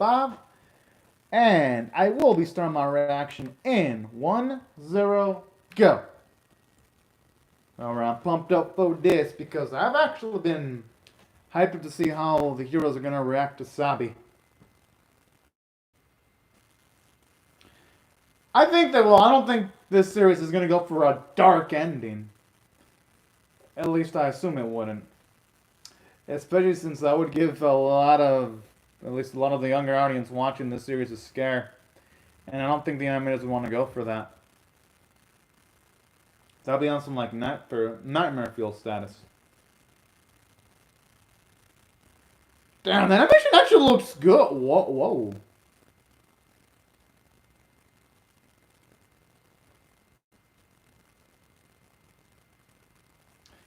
5. And I will be starting my reaction in 1, 0, go. Alright, I'm pumped up for this because I've actually been hyped up to see how the heroes are going to react to Sabi. I think that, well, I don't think this series is going to go for a dark ending. At least I assume it wouldn't. Especially since that would give a lot of, at least a lot of the younger audience watching this series a scare. And I don't think the animators would want to go for that. That'll be on some like nightmare fuel status. Damn, the animation actually looks good. Whoa.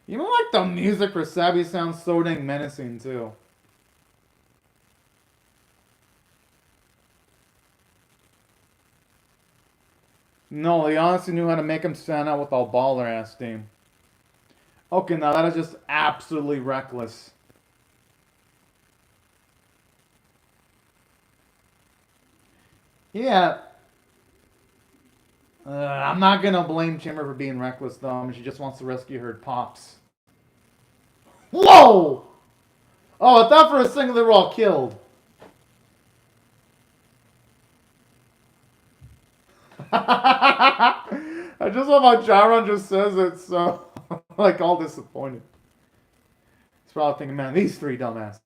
Even like the music for Sabi sounds so dang menacing too. No, they honestly knew how to make him stand out with a baller ass team. Okay, now that is just absolutely reckless. Yeah. I'm not gonna blame Chamber for being reckless though. I mean, she just wants to rescue her pops. Whoa! Oh, I thought for a second they were all killed. I just love how Jaron just says it so, like, all disappointed. He's probably thinking, man, these three dumbasses.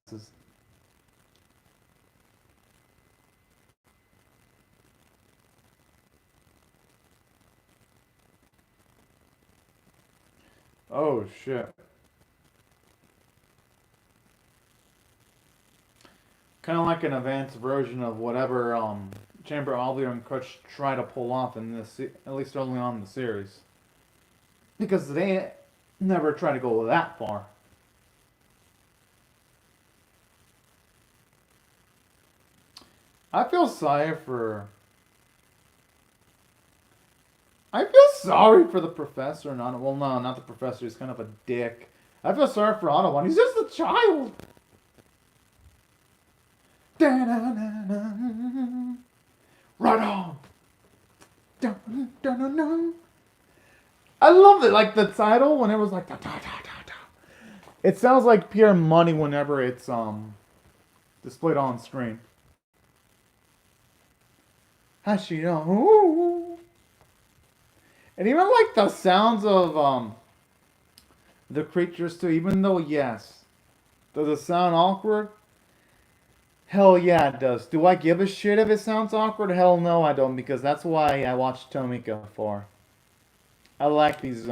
Oh, shit. Kind of like an advanced version of whatever Chamber, Oliver, and Crutch try to pull off in this, at least early on in the series. Because they never try to go that far. I feel sorry for... I feel sorry for the professor. Not, well, no, not the professor. He's kind of a dick. I feel sorry for Autobahn. He's just a child. Right on. I love it. Like the title, when it was like da, da, da, da, da. It sounds like pure money whenever it's displayed on screen. Hashiro. And even like the sounds of the creatures too, even though yes, does it sound awkward? Hell yeah, it does. Do I give a shit if it sounds awkward? Hell no, I don't, because that's why I watched Tomica for. I like these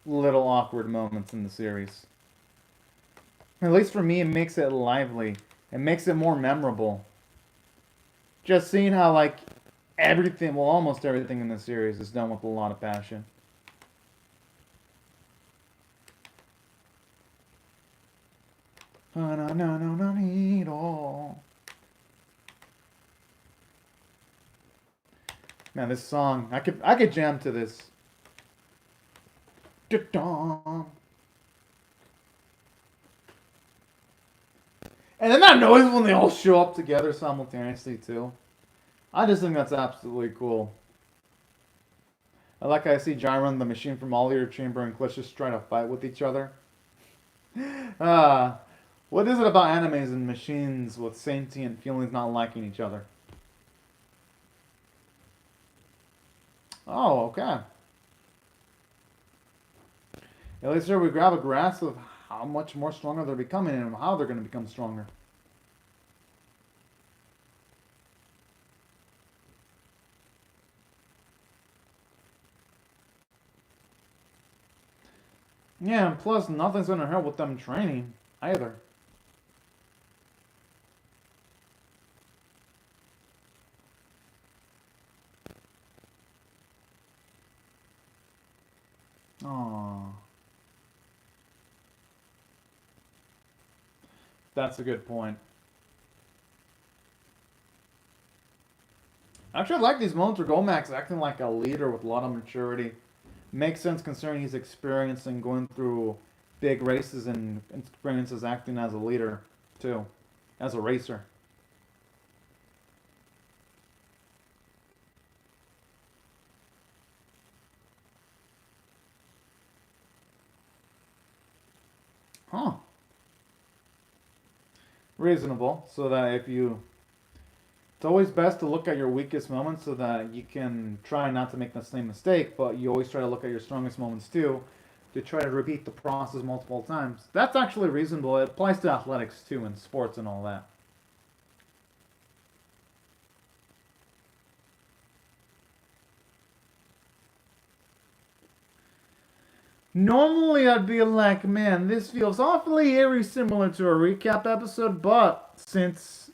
little awkward moments in the series. At least for me, it makes it lively. It makes it more memorable. Just seeing how, like, everything, well, almost everything in the series is done with a lot of passion. Man, this song, I could jam to this. And then that noise when they all show up together simultaneously too. I just think that's absolutely cool. I like how I see Gyron, the machine from Oliver, Chamber, and Clutch just trying to fight with each other. What is it about animes and machines with sentient feelings not liking each other? Oh, okay. At least here we grab a grasp of how much more stronger they're becoming and how they're going to become stronger. Yeah, and plus nothing's going to hurt with them training either. Aww. That's a good point. Actually, I like these moments where Gomax acting like a leader with a lot of maturity. Makes sense considering he's experiencing going through big races and experiences acting as a leader, too. As a racer. reasonable. So that if you, it's always best to look at your weakest moments so that you can try not to make the same mistake. But you always try to look at your strongest moments too, to try to repeat the process multiple times. That's actually reasonable. It applies to athletics too, and sports and all that. Normally I'd be like, man, this feels awfully eerie, similar to a recap episode, but since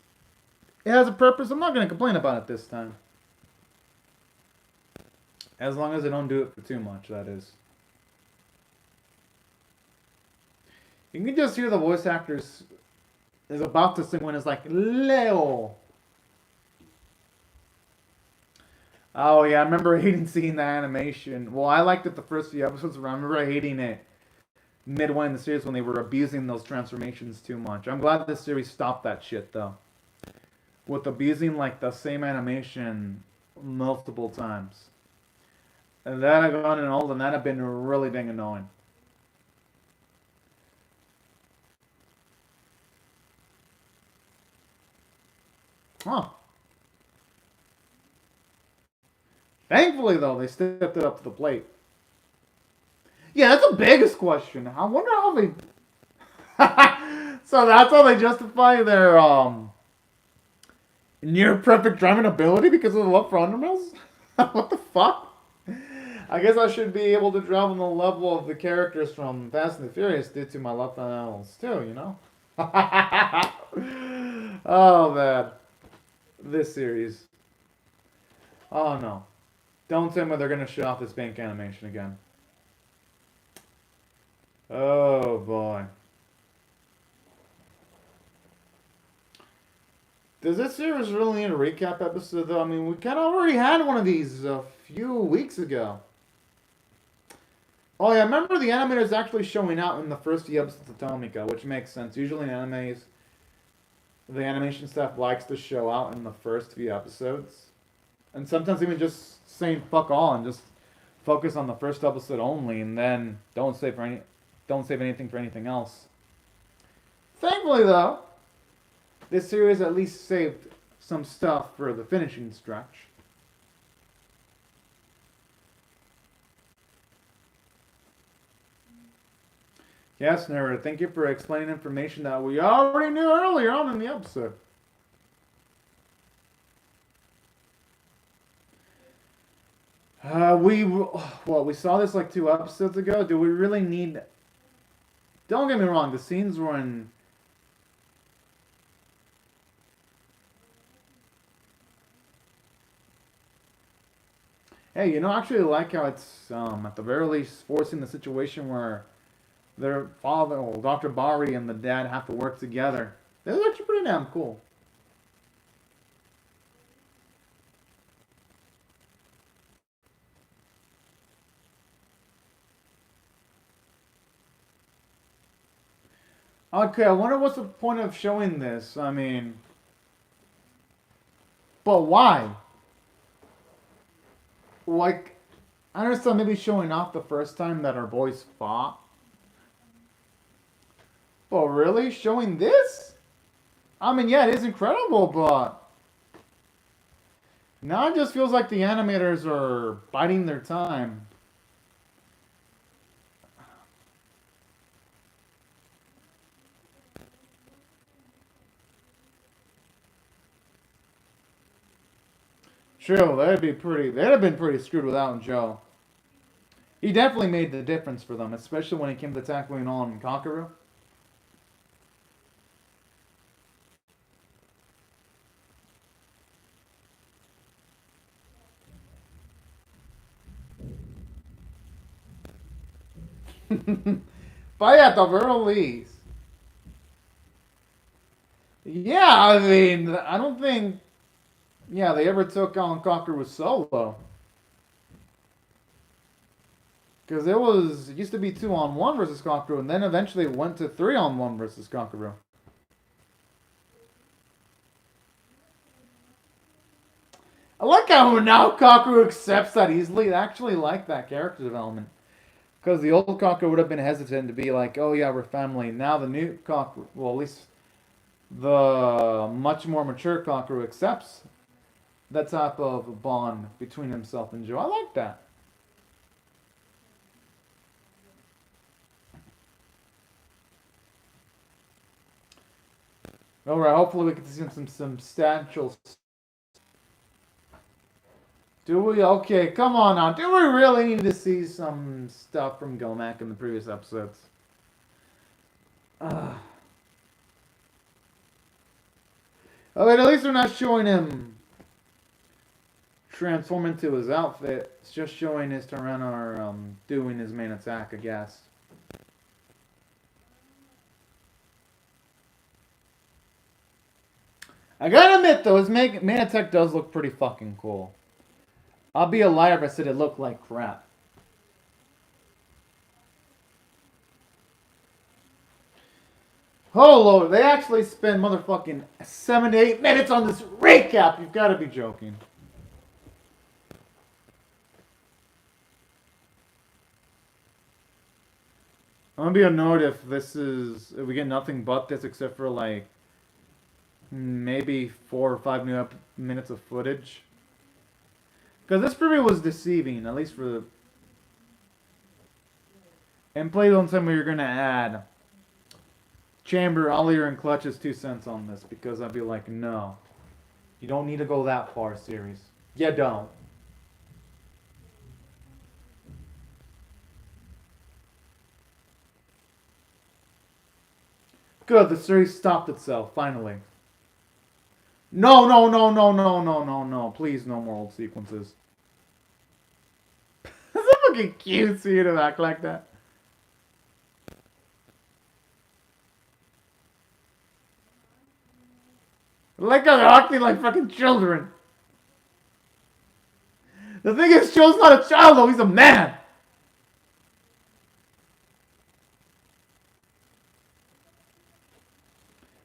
it has a purpose, I'm not going to complain about it this time. As long as I don't do it for too much, that is. You can just hear the voice actors is about to sing when it's like, Leo. Oh yeah, I remember hating seeing the animation. Well, I liked it the first few episodes, but I remember hating it midway in the series when they were abusing those transformations too much. I'm glad this series stopped that shit though. With abusing like the same animation multiple times. And that had gotten old and that had been really dang annoying. Huh. Thankfully, though, they stepped it up to the plate. Yeah, that's the biggest question. I wonder how they... So that's how they justify their near-perfect driving ability because of the love for undermills? What the fuck? I guess I should be able to drive on the level of the characters from Fast and the Furious due to my love for animals, too, you know? Oh, man. This series. Oh, no. Don't tell me they're going to show off this bank animation again. Oh, boy. Does this series really need a recap episode, though? I mean, we kind of already had one of these a few weeks ago. Oh, yeah, I remember the animators actually showing out in the first few episodes of Tomica, which makes sense. Usually in animes, the animation staff likes to show out in the first few episodes. And sometimes even just saying fuck all and just focus on the first episode only, and then don't save anything for anything else. Thankfully, though, this series at least saved some stuff for the finishing stretch. Yes, narrator, thank you for explaining information that we already knew earlier on in the episode. We saw this like 2 episodes ago. Do we really need... Don't get me wrong, the scenes were in... Hey, you know, I actually like how it's, at the very least, forcing the situation where their father, well, Dr. Bari and the dad have to work together. This is actually pretty damn cool. Okay, I wonder what's the point of showing this. I mean... But why? Like, I understand maybe showing off the first time that our boys fought. But really? Showing this? I mean, yeah, it is incredible, but... Now it just feels like the animators are biding their time. True, they'd have been pretty screwed without Joe. He definitely made the difference for them, especially when it came to tackling on Kakaru. But yeah, at the very least. Yeah, I mean, I don't think... Yeah, they ever took on Kakaru solo. Because it used to be 2-on-1 versus Kakaru, and then eventually it went to 3-on-1 versus Kakaru. I like how now Kakaru accepts that easily. I actually like that character development. Because the old Kakaru would have been hesitant to be like, oh yeah, we're family. Now the new Kakaru, well at least the much more mature Kakeru accepts that type of bond between himself and Joe. I like that. Alright, hopefully we can see some substantial... Do we? Okay, come on now. Do we really need to see some stuff from Gomac in the previous episodes? Okay, at least we're not showing him transform into his outfit. It's just showing his Tyrannar doing his main attack, I guess. I gotta admit though, his main attack does look pretty fucking cool. I'll be a liar if I said it looked like crap. Oh lord, they actually spend motherfucking 7 to 8 minutes on this recap. You've got to be joking. I'm gonna be annoyed if if we get nothing but this except for like maybe 4 or 5 new minutes of footage. Because this preview was deceiving, at least for the... And please don't tell me you're gonna add Chamber, Ollier, and Clutch's 2 cents on this, because I'd be like, no. You don't need to go that far, series. You don't. Good, the series stopped itself, finally. No, no, no, no, no, no, no, no. Please, no more old sequences. It's so fucking cute for you to act like that. Like they're acting like fucking children. The thing is, Joe's not a child though, he's a man.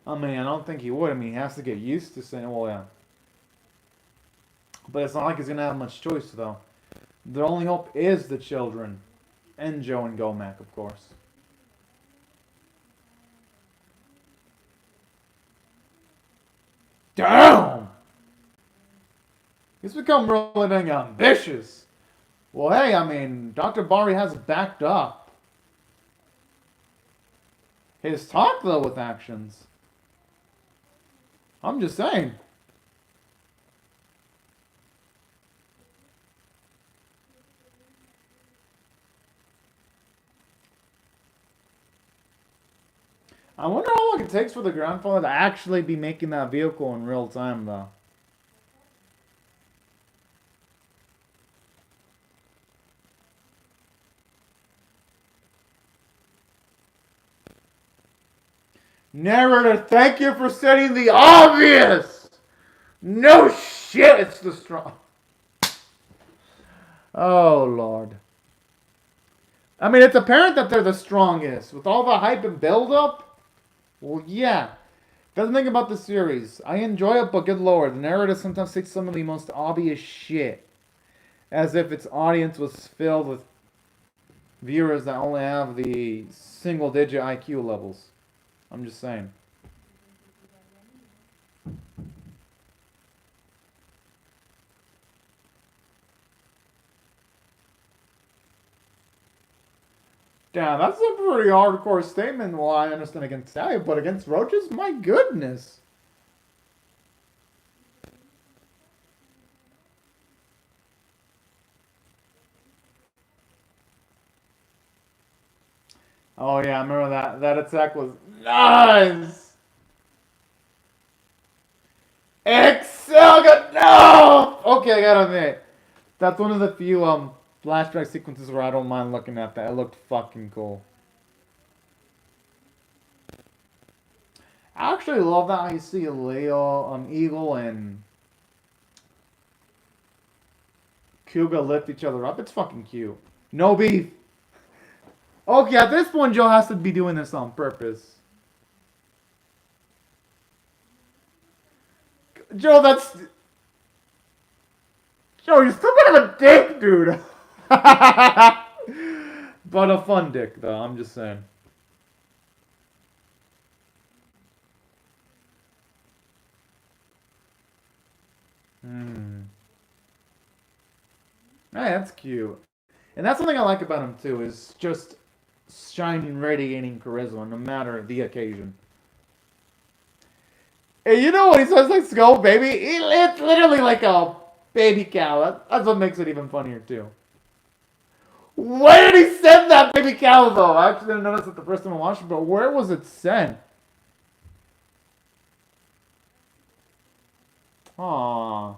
I mean, I don't think he would. I mean, he has to get used to saying, well, yeah. But it's not like he's going to have much choice, though. The only hope is the children. And Joe and Gomac, of course. Damn! He's become really dang ambitious. Well, hey, I mean, Dr. Bari has backed up his talk, though, with actions. I'm just saying. I wonder how long it takes for the grandfather to actually be making that vehicle in real time, though. Narrator, thank you for setting the obvious! No shit, it's the strong... Oh, Lord. I mean, it's apparent that they're the strongest. With all the hype and build-up, well, yeah. Doesn't think about the series. I enjoy it, but good lord, the narrator sometimes takes some of the most obvious shit. As if its audience was filled with viewers that only have the single-digit IQ levels. I'm just saying. Damn, that's a pretty hardcore statement. Well, I understand against Sally, but against roaches? My goodness. Oh yeah, I remember that. That attack was nice! Excelga, no! Okay, I gotta admit. That's one of the few flashback sequences where I don't mind looking at that. It looked fucking cool. I actually love that you see Leo, Eagle, and Kuga lift each other up. It's fucking cute. No beef. Okay, at this point, Joe has to be doing this on purpose. Joe, that's... Joe, you're still kind of a dick, dude. But a fun dick, though. I'm just saying. Hmm. Hey, that's cute. And that's something I like about him too, is just shining, radiating charisma, no matter the occasion. Hey, you know what he says, let's go, baby? It's literally like a baby cow. That's what makes it even funnier, too. Where did he send that baby cow, though? I actually didn't notice it the first time I watched it, but where was it sent? Aww.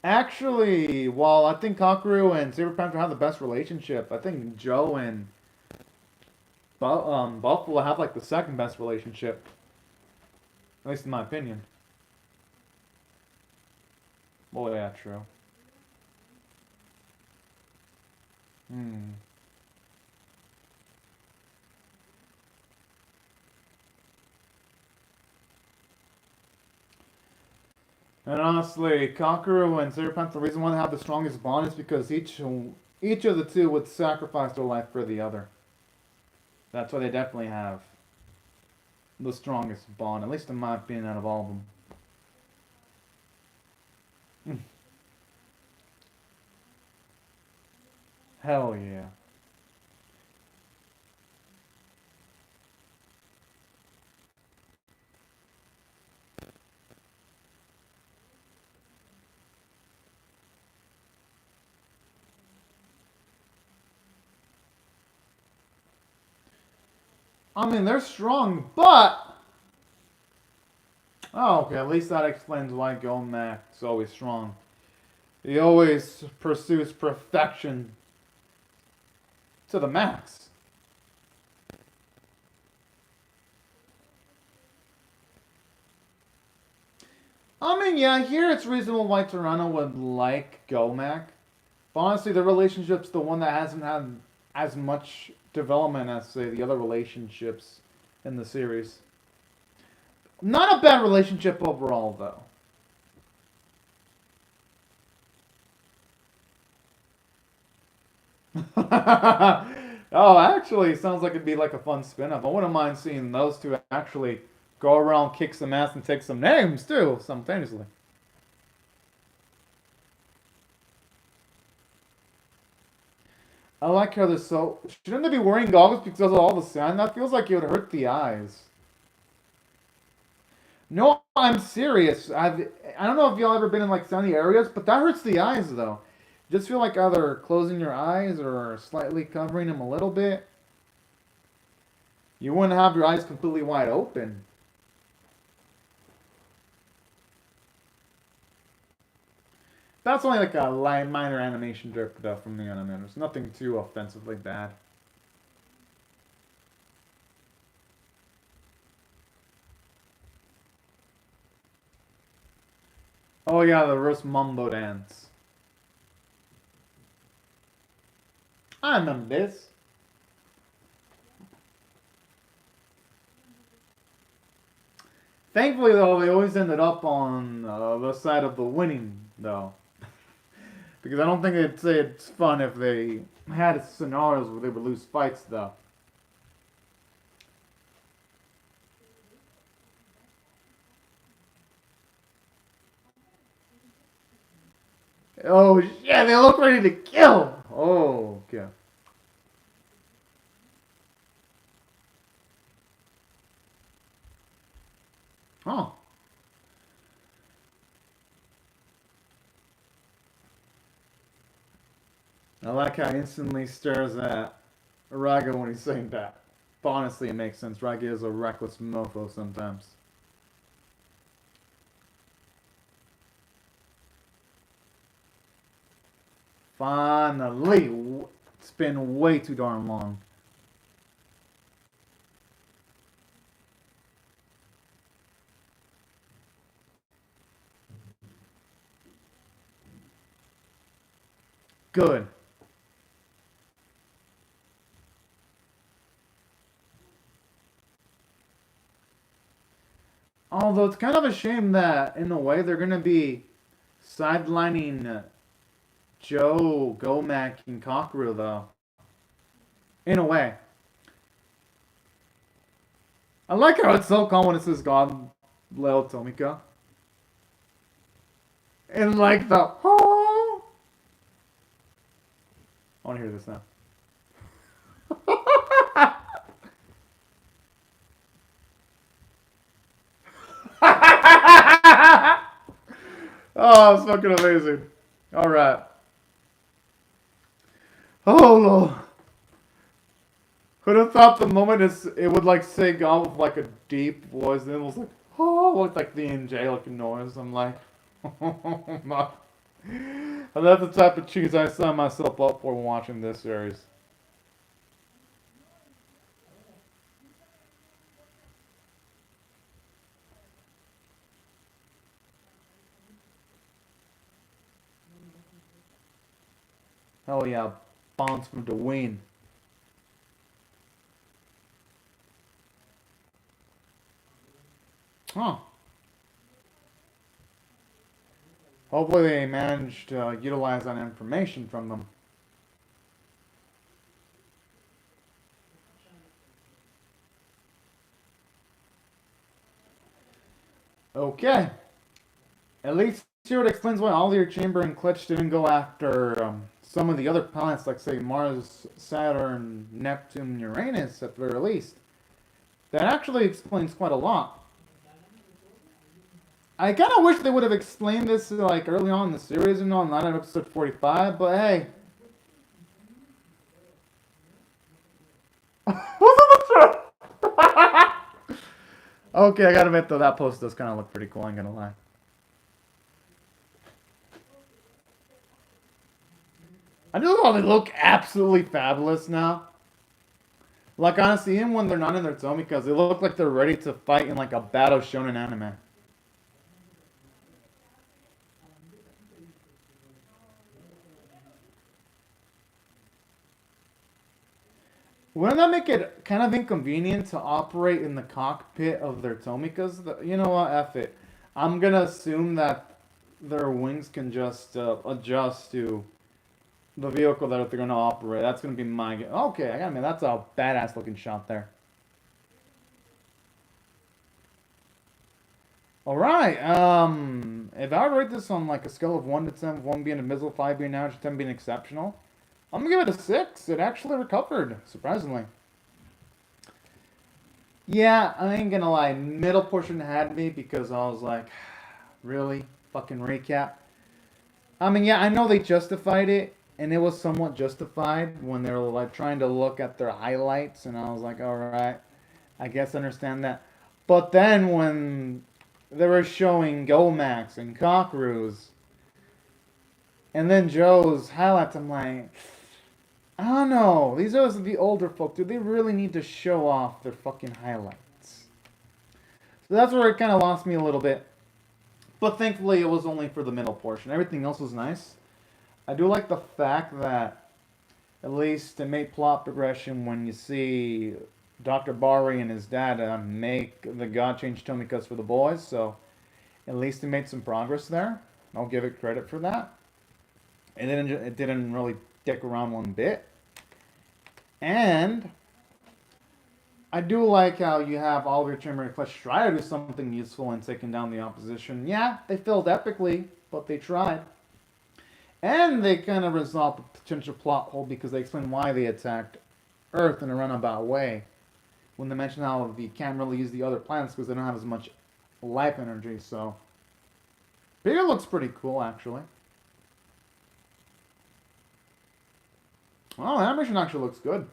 Actually, while I think Kakeru and Saber Panther have the best relationship, I think Joe and Buffalo have like the second best relationship. At least in my opinion. Well, yeah, true. Hmm. And honestly, Kakeru and Saber Panther, the reason why they have the strongest bond is because each of the two would sacrifice their life for the other. That's why they definitely have the strongest bond, at least in my opinion, out of all of them. Hell yeah. I mean, they're strong, but... Oh, okay, at least that explains why Gomac's always strong. He always pursues perfection to the max. I mean, yeah, here it's reasonable why Toronto would like Gomac. But honestly, the relationship's the one that hasn't had as much development as, say, the other relationships in the series. Not a bad relationship overall, though. Oh, actually, sounds like it'd be like a fun spin-off. I wouldn't mind seeing those two actually go around, kick some ass, and take some names, too, simultaneously. I like how they're so... Shouldn't they be wearing goggles because of all the sand? That feels like it would hurt the eyes. No, I'm serious. I don't know if y'all ever been in like sunny areas, but that hurts the eyes though. You just feel like either closing your eyes or slightly covering them a little bit. You wouldn't have your eyes completely wide open. That's only like a minor animation drip though from the animators. Nothing too offensively bad. Oh yeah, the reverse mumbo dance. I remember this. Thankfully, though, they always ended up on the side of the winning, though. Because I don't think they'd say it's fun if they had scenarios where they would lose fights, though. Oh, yeah, they look ready to kill! Oh, okay. Oh. I like how he instantly stares at Raga when he's saying that. But honestly, it makes sense. Raga is a reckless mofo sometimes. Finally! It's been way too darn long. Good. Although it's kind of a shame that, in a way, they're going to be sidelining Joe, Gomac, and Kakeru, though. In a way. I like how it's so calm when it says God Little Tomica. And like the oh, I want to hear this now. Oh, it's fucking amazing. All right. Oh Lord. Who'd have thought the moment it would like sing out with like a deep voice, and it was like oh, with like the angelic noise. I'm like, oh my. And that's the type of cheese I sign myself up for watching this series. Hell yeah, bonds from the win. Huh. Hopefully they managed to utilize that information from them. Okay. At least here it explains why Ollier, Chamber, and Klitsch didn't go after some of the other planets, like, say, Mars, Saturn, Neptune, Uranus, at the very least. That actually explains quite a lot. I kind of wish they would have explained this, like, early on in the series, not in episode 45, but hey. Okay, I gotta admit, though, that post does kind of look pretty cool, I ain't gonna lie. I do know they look absolutely fabulous now. Like, honestly, even when they're not in their Tomikas, they look like they're ready to fight in, like, a battle shonen anime. Wouldn't that make it kind of inconvenient to operate in the cockpit of their Tomikas? You know what? F it. I'm gonna assume that their wings can just adjust to the vehicle that they're gonna operate. That's gonna be my. Okay, I mean that's a badass looking shot there. All right. If I rate this on like a scale of 1 to 10, 1 being a miserable, 5 being average, 10 being exceptional, I'm gonna give it a 6. It actually recovered, surprisingly. Yeah, I ain't gonna lie. Middle portion had me because I was like, really? Fucking recap? I mean, yeah, I know they justified it, and it was somewhat justified when they were like trying to look at their highlights, and I was like, alright, I guess I understand that. But then when they were showing Gomax and Cockroos, and then Joe's highlights, I'm like, I don't know. These are the older folk. Do they really need to show off their fucking highlights? So that's where it kind of lost me a little bit. But thankfully, it was only for the middle portion. Everything else was nice. I do like the fact that at least it made plot progression when you see Dr. Bari and his dad make the God Change Tomikas for the boys. So at least it made some progress there. I'll give it credit for that. It didn't really dick around one bit. And I do like how you have Oliver, Chamber, and Clutch try to do something useful in taking down the opposition. Yeah, they failed epically, but they tried. And they kind of resolved the potential plot hole because they explained why they attacked Earth in a runabout way. When they mention how they can't really use the other planets because they don't have as much life energy, so. Bigger looks pretty cool, actually. Well, the animation actually looks good.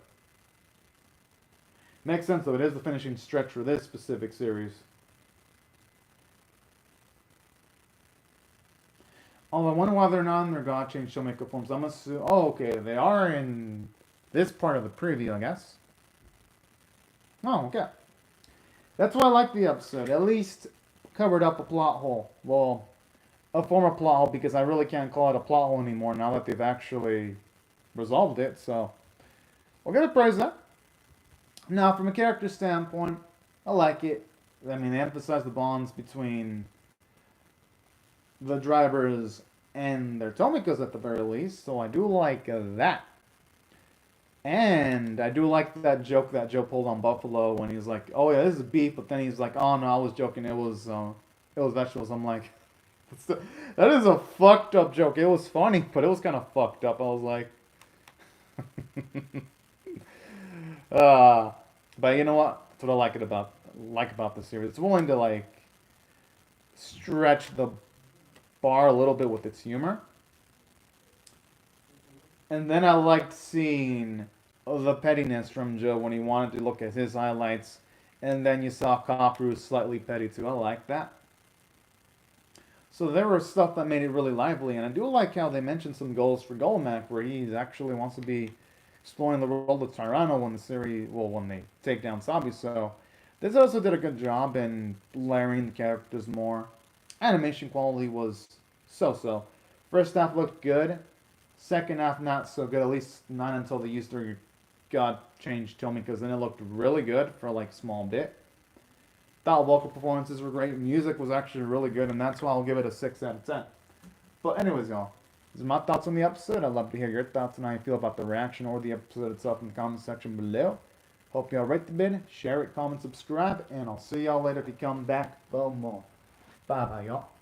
Makes sense, though. It is the finishing stretch for this specific series. Although I wonder why they're not in their God Change Showmaker forms. I'm assuming. Oh, okay. They are in this part of the preview, I guess. Oh, okay. That's why I like the episode. At least covered up a plot hole. Well, a former plot hole because I really can't call it a plot hole anymore now that they've actually resolved it. So, we'll give it praise that. Now, from a character standpoint, I like it. I mean, they emphasize the bonds between the drivers and their Tomikas at the very least, so I do like that. And I do like that joke that Joe pulled on Buffalo when he's like, "Oh yeah, this is beef," but then he's like, "Oh no, I was joking. It was vegetables." I'm like, that is a fucked up joke. It was funny, but it was kind of fucked up. I was like, but you know what? That's what I like about the series. It's willing to like stretch the bar a little bit with its humor. And then I liked seeing the pettiness from Joe when he wanted to look at his highlights. And then you saw Copper slightly petty too. I like that. So there was stuff that made it really lively. And I do like how they mentioned some goals for Golomak where he actually wants to be exploring the world of Tyranno when the series, well, when they take down Sabi. So this also did a good job in layering the characters more. Animation quality was so-so. First half looked good. Second half not so good, at least not until the Easter God changed Tomica, then it looked really good for like a small bit. Thought vocal performances were great. Music was actually really good, and that's why I'll give it a 6 out of 10. But anyways, y'all, these are my thoughts on the episode. I'd love to hear your thoughts and how you feel about the reaction or the episode itself in the comment section below. Hope y'all rate the vid, share it, comment, subscribe, and I'll see y'all later if you come back for more. Bye bye, y'all.